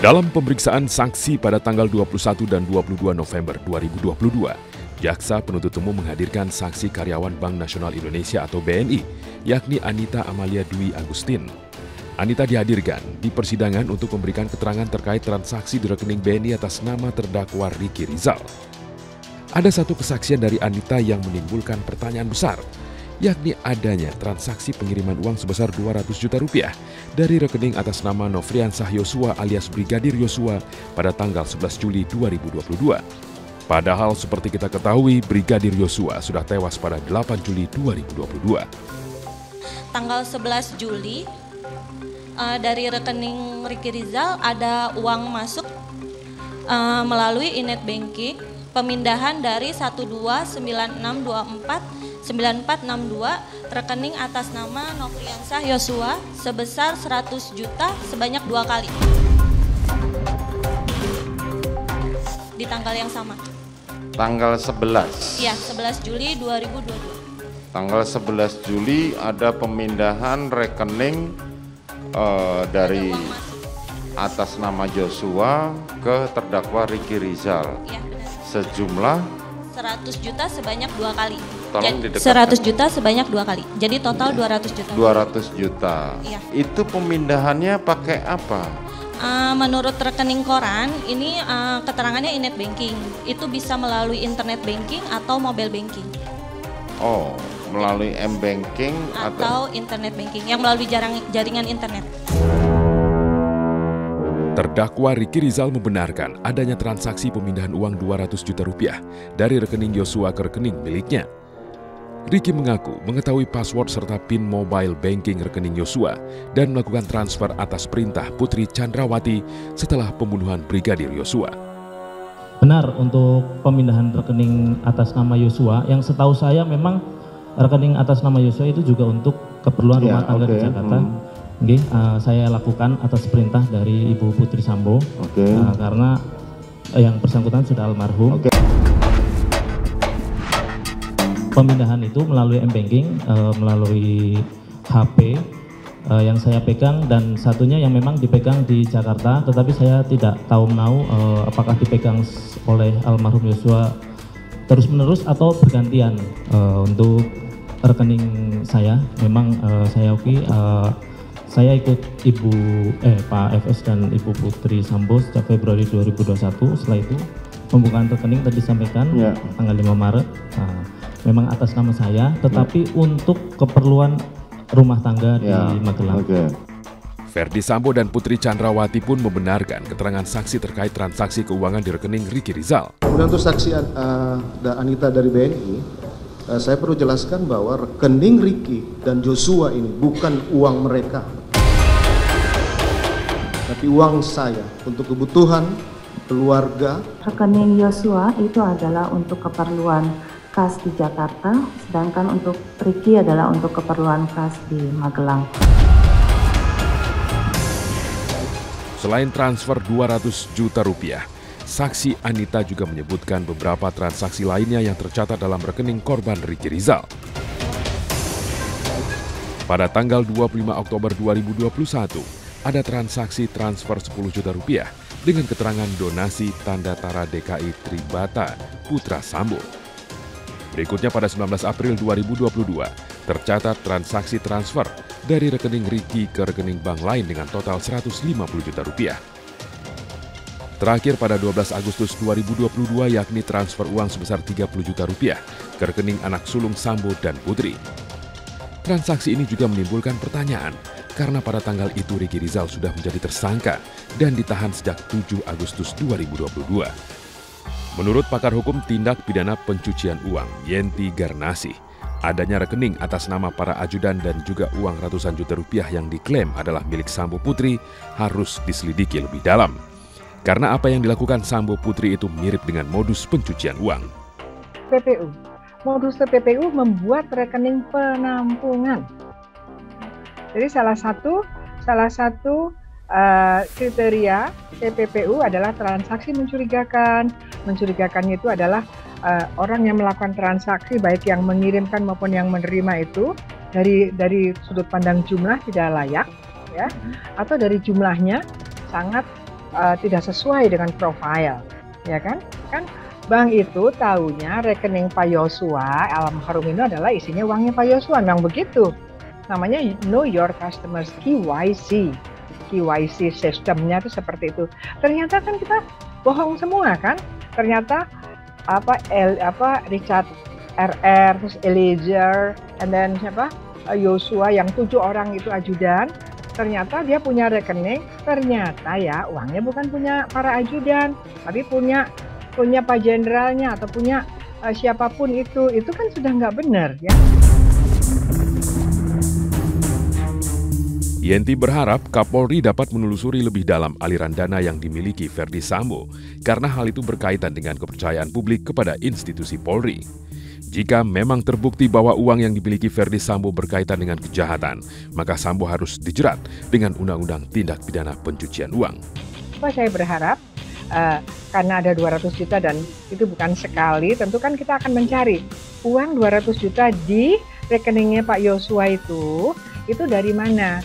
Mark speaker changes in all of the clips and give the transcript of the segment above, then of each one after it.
Speaker 1: Dalam pemeriksaan saksi pada tanggal 21 dan 22 November 2022, Jaksa Penuntut Umum menghadirkan saksi karyawan Bank Nasional Indonesia atau BNI, yakni Anita Amalia Dwi Agustin. Anita dihadirkan di persidangan untuk memberikan keterangan terkait transaksi di rekening BNI atas nama terdakwa Ricky Rizal. Ada satu kesaksian dari Anita yang menimbulkan pertanyaan besar, yakni adanya transaksi pengiriman uang sebesar 200 juta rupiah dari rekening atas nama Nofriansah Yosua alias Brigadir Yosua pada tanggal 11 Juli 2022. Padahal seperti kita ketahui, Brigadir Yosua sudah tewas pada 8 Juli 2022.
Speaker 2: Tanggal 11 Juli, dari rekening Ricky Rizal ada uang masuk melalui e-net banking, pemindahan dari 1296249462 rekening atas nama Nofriansah Yosua sebesar 100 juta sebanyak 2 kali. Di tanggal yang sama.
Speaker 3: Tanggal 11.
Speaker 2: Iya, 11 Juli 2022.
Speaker 3: Tanggal 11 Juli ada pemindahan rekening dari atas nama Joshua ke terdakwa Ricky Rizal.
Speaker 2: Iya, benar.
Speaker 3: Sejumlah
Speaker 2: 100 juta sebanyak 2 kali.
Speaker 3: Tolong didekatkan.
Speaker 2: 100 juta sebanyak 2 kali. Jadi total 200 juta.
Speaker 3: 200 juta.
Speaker 2: Iya.
Speaker 3: Itu pemindahannya pakai apa?
Speaker 2: Menurut rekening koran, ini keterangannya e-net banking. Itu bisa melalui internet banking atau mobile banking.
Speaker 3: Oh, melalui M-banking
Speaker 2: Atau internet banking yang melalui jaringan internet.
Speaker 1: Terdakwa Ricky Rizal membenarkan adanya transaksi pemindahan uang 200 juta rupiah dari rekening Yosua ke rekening miliknya. Ricky mengaku mengetahui password serta PIN mobile banking rekening Yosua dan melakukan transfer atas perintah Putri Chandrawati setelah pembunuhan Brigadir Yosua.
Speaker 4: Benar, untuk pemindahan rekening atas nama Yosua, yang setahu saya memang rekening atas nama Yosua itu juga untuk keperluan rumah tangga di Jakarta. Saya lakukan atas perintah dari Ibu Putri Sambo, karena yang bersangkutan sudah almarhum. Pemindahan itu melalui M-banking, melalui HP yang saya pegang, dan satunya yang memang dipegang di Jakarta, tetapi saya tidak tahu menahu apakah dipegang oleh almarhum Yosua terus-menerus atau bergantian. Untuk rekening saya, memang saya ikut Pak FS dan Ibu Putri Sambo sejak Februari 2021. Setelah itu pembukaan rekening tadi disampaikan tanggal 5 Maret. Memang atas nama saya, tetapi untuk keperluan rumah tangga di Magelang.
Speaker 1: Ferdi Sambo dan Putri Chandrawati pun membenarkan keterangan saksi terkait transaksi keuangan di rekening Ricky Rizal.
Speaker 5: Kemudian untuk saksi Anita dari BNI, saya perlu jelaskan bahwa rekening Ricky dan Joshua ini bukan uang mereka, tapi uang saya untuk kebutuhan keluarga.
Speaker 6: Rekening Joshua itu adalah untuk keperluan kas di Jakarta, sedangkan untuk Ricky adalah untuk keperluan kas di Magelang.
Speaker 1: Selain transfer 200 juta rupiah, saksi Anita juga menyebutkan beberapa transaksi lainnya yang tercatat dalam rekening korban Ricky Rizal. Pada tanggal 25 Oktober 2021, ada transaksi transfer 10 juta rupiah dengan keterangan donasi tanda tara DKI Tribata Putra Sambo. Berikutnya pada 19 April 2022, tercatat transaksi transfer dari rekening Ricky ke rekening bank lain dengan total 150 juta rupiah. Terakhir pada 12 Agustus 2022, yakni transfer uang sebesar 30 juta rupiah ke rekening anak sulung Sambo dan Putri. Transaksi ini juga menimbulkan pertanyaan, karena pada tanggal itu Ricky Rizal sudah menjadi tersangka dan ditahan sejak 7 Agustus 2022. Menurut pakar hukum tindak pidana pencucian uang, Yenti Garnasih, adanya rekening atas nama para ajudan dan juga uang ratusan juta rupiah yang diklaim adalah milik Sambo Putri harus diselidiki lebih dalam. Karena apa yang dilakukan Sambo Putri itu mirip dengan modus pencucian uang.
Speaker 7: TPPU, modus TPPU membuat rekening penampungan. Jadi salah satu kriteria TPPU adalah transaksi mencurigakan. Mencurigakannya itu adalah orang yang melakukan transaksi, baik yang mengirimkan maupun yang menerima itu dari sudut pandang jumlah tidak layak, ya, atau dari jumlahnya sangat tidak sesuai dengan profil, ya kan? Kan bank itu tahunya rekening Pak Yosua almarhum ini adalah isinya uangnya Pak Yosua, memang begitu. Namanya Know Your Customers, KYC. KYC sistemnya itu seperti itu. Ternyata kan kita bohong semua kan? Ternyata Richard RR, terus Elijah, and then siapa? Yosua yang 7 orang itu ajudan. Ternyata dia punya rekening, ternyata ya uangnya bukan punya para ajudan, tapi punya Pak Jenderalnya atau punya siapapun itu kan sudah nggak benar ya.
Speaker 1: Yenti berharap Kapolri dapat menelusuri lebih dalam aliran dana yang dimiliki Verdi Sambo karena hal itu berkaitan dengan kepercayaan publik kepada institusi Polri. Jika memang terbukti bahwa uang yang dimiliki Verdi Sambo berkaitan dengan kejahatan, maka Sambo harus dijerat dengan Undang-Undang Tindak Pidana Pencucian Uang.
Speaker 7: Saya berharap karena ada 200 juta dan itu bukan sekali, tentu kan kita akan mencari uang 200 juta di rekeningnya Pak Yosua itu dari mana?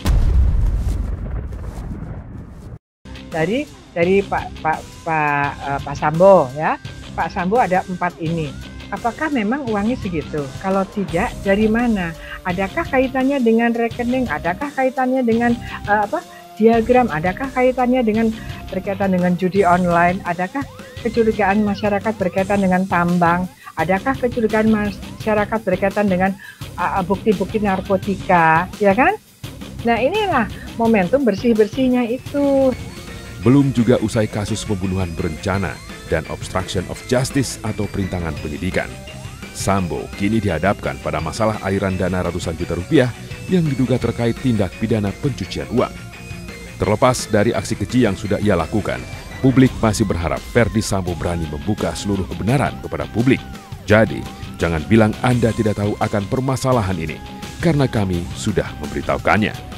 Speaker 7: Dari Pak Sambo ya. Pak Sambo ada 4 ini. Apakah memang uangnya segitu? Kalau tidak, dari mana? Adakah kaitannya dengan rekening? Adakah kaitannya dengan diagram? Adakah kaitannya berkaitan dengan judi online? Adakah kecurigaan masyarakat berkaitan dengan tambang? Adakah kecurigaan masyarakat berkaitan dengan bukti-bukti narkotika? Ya kan? Nah inilah momentum bersih-bersihnya itu.
Speaker 1: Belum juga usai kasus pembunuhan berencana dan obstruction of justice atau perintangan penyidikan. Sambo kini dihadapkan pada masalah aliran dana ratusan juta rupiah yang diduga terkait tindak pidana pencucian uang. Terlepas dari aksi keji yang sudah ia lakukan, publik masih berharap Verdi Sambo berani membuka seluruh kebenaran kepada publik. Jadi, jangan bilang Anda tidak tahu akan permasalahan ini, karena kami sudah memberitahukannya.